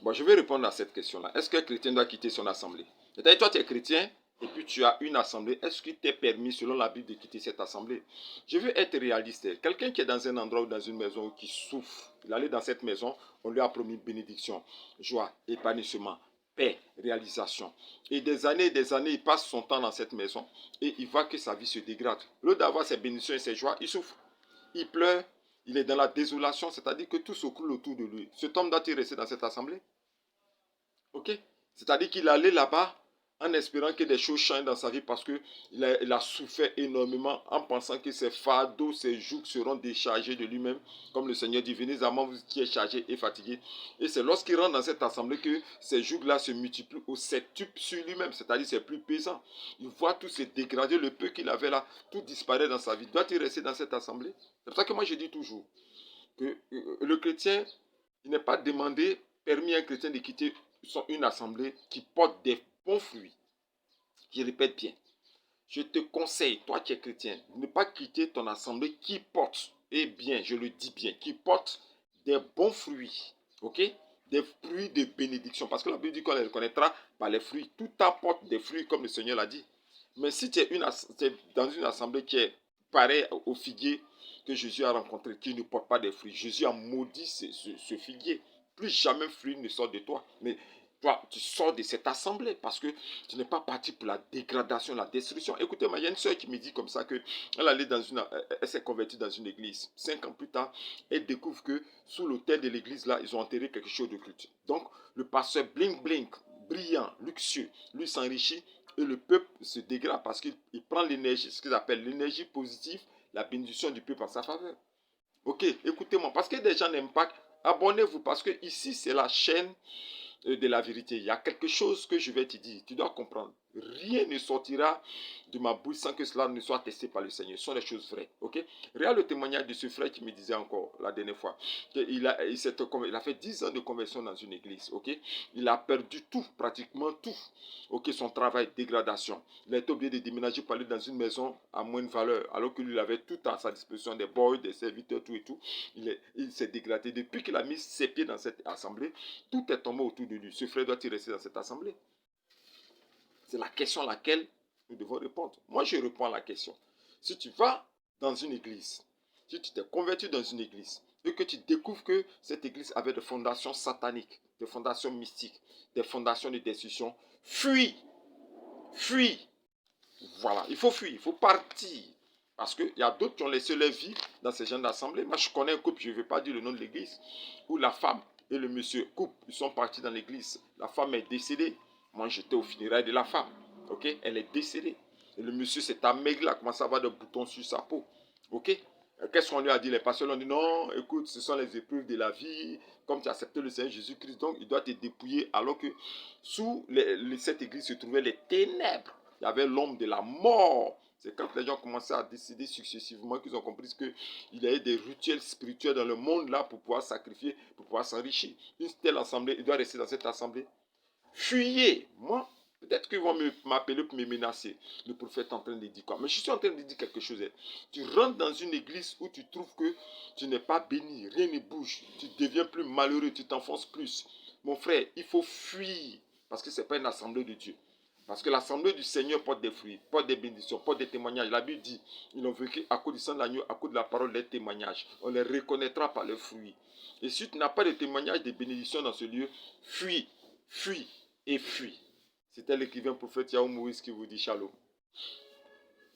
Bon, je vais répondre à cette question-là. Est-ce qu'un chrétien doit quitter son assemblée? C'est-à-dire, toi, tu es chrétien et puis tu as une assemblée. Est-ce qu'il t'est permis, selon la Bible, de quitter cette assemblée? Je veux être réaliste. Quelqu'un qui est dans un endroit ou dans une maison qui souffre, il allait dans cette maison, on lui a promis bénédiction, joie, épanouissement, paix, réalisation. Et des années, il passe son temps dans cette maison et il voit que sa vie se dégrade. Au lieu d'avoir ses bénédictions et ses joies, il souffre. Il pleure, il est dans la désolation, c'est-à-dire que tout se coule autour de lui. Cet homme doit-il rester dans cette assemblée? Ok? C'est-à-dire qu'il allait là-bas en espérant que des choses changent dans sa vie parce qu'il a souffert énormément en pensant que ses fardeaux, ses jougs seront déchargés de lui-même. Comme le Seigneur dit, venez à moi, vous qui êtes chargé et fatigué. Et c'est lorsqu'il rentre dans cette assemblée que ces jougs-là se multiplient au septuple sur lui-même. C'est-à-dire c'est plus pesant. Il voit tout se dégrader, le peu qu'il avait là, tout disparaît dans sa vie. Doit-il rester dans cette assemblée? C'est pour ça que moi je dis toujours que le chrétien, il n'est pas demandé, permis à un chrétien de quitter une assemblée qui porte des bons fruits. Je répète bien, je te conseille, toi qui es chrétien, de ne pas quitter ton assemblée qui porte, et bien, je le dis bien, qui porte des bons fruits. Ok? Des fruits de bénédiction. Parce que la Bible dit qu'on les reconnaîtra par les fruits. Tout apporte des fruits, comme le Seigneur l'a dit. Mais si tu es dans une assemblée qui est pareille au figuier que Jésus a rencontré, qui ne porte pas des fruits, Jésus a maudit ce figuier. Plus jamais fruit ne sort de toi. Mais toi, tu sors de cette assemblée parce que tu n'es pas parti pour la dégradation, la destruction. Écoutez-moi, il y a une soeur qui me dit comme ça que elle s'est convertie dans une église. 5 ans plus tard, elle découvre que sous l'autel de l'église, là, ils ont enterré quelque chose de culte. Donc, le pasteur blink, brillant, luxueux, lui s'enrichit et le peuple se dégrade parce qu'il prend l'énergie, ce qu'ils appellent l'énergie positive, la bénédiction du peuple en sa faveur. Ok, écoutez-moi, parce que des gens n'aiment pas, abonnez-vous parce que ici, c'est la chaîne de la vérité. Il y a quelque chose que je vais te dire. Tu dois comprendre. Rien ne sortira de ma bouche sans que cela ne soit testé par le Seigneur. Ce sont des choses vraies. Ok? Regarde le témoignage de ce frère qui me disait encore la dernière fois. Il a fait 10 ans de conversion dans une église. Ok? Il a perdu tout, pratiquement tout. Ok? Son travail, dégradation. Il a été obligé de déménager pour aller dans une maison à moindre valeur. Alors que lui, il avait tout à sa disposition, des boys, des serviteurs, tout et tout. Il s'est dégradé. Depuis qu'il a mis ses pieds dans cette assemblée, tout est tombé autour de lui. Ce frère doit-il rester dans cette assemblée? C'est la question à laquelle nous devons répondre. Moi, je réponds à la question. Si tu vas dans une église, si tu t'es converti dans une église, et que tu découvres que cette église avait des fondations sataniques, des fondations mystiques, des fondations de destruction, fuis, fuis. Voilà, il faut fuir, il faut partir. Parce qu'il y a d'autres qui ont laissé leur vie dans ces gens d'assemblée. Moi, je connais un couple, je ne vais pas dire le nom de l'église, où la femme et le monsieur couple, ils sont partis dans l'église. La femme est décédée. Moi, j'étais au funérailles de la femme. Ok? Elle est décédée. Et le monsieur s'est amaigri, a commencé à avoir des boutons sur sa peau. Ok? Qu'est-ce qu'on lui a dit? Les pasteurs lui ont dit non, écoute, ce sont les épreuves de la vie. Comme tu as accepté le Seigneur Jésus-Christ, donc il doit te dépouiller. Alors que sous cette église se trouvaient les ténèbres. Il y avait l'homme de la mort. C'est quand les gens commençaient à décider successivement qu'ils ont compris qu'il y avait des rituels spirituels dans le monde là pour pouvoir sacrifier, pour pouvoir s'enrichir. Une telle assemblée, il doit rester dans cette assemblée. Fuyez. Moi, peut-être qu'ils vont m'appeler pour me menacer. Le prophète est en train de dire quoi? Mais je suis en train de dire quelque chose. Tu rentres dans une église où tu trouves que tu n'es pas béni, rien ne bouge. Tu deviens plus malheureux, tu t'enfonces plus. Mon frère, il faut fuir parce que ce n'est pas une assemblée de Dieu. Parce que l'assemblée du Seigneur porte des fruits, porte des bénédictions, porte des témoignages. La Bible dit, ils ont vécu à cause du sang de l'agneau, à cause de la parole des témoignages. On les reconnaîtra par leurs fruits. Et si tu n'as pas de témoignages, de bénédictions dans ce lieu, fuis, fuis et fuis. C'était l'écrivain prophète Yahweh Moïse qui vous dit shalom.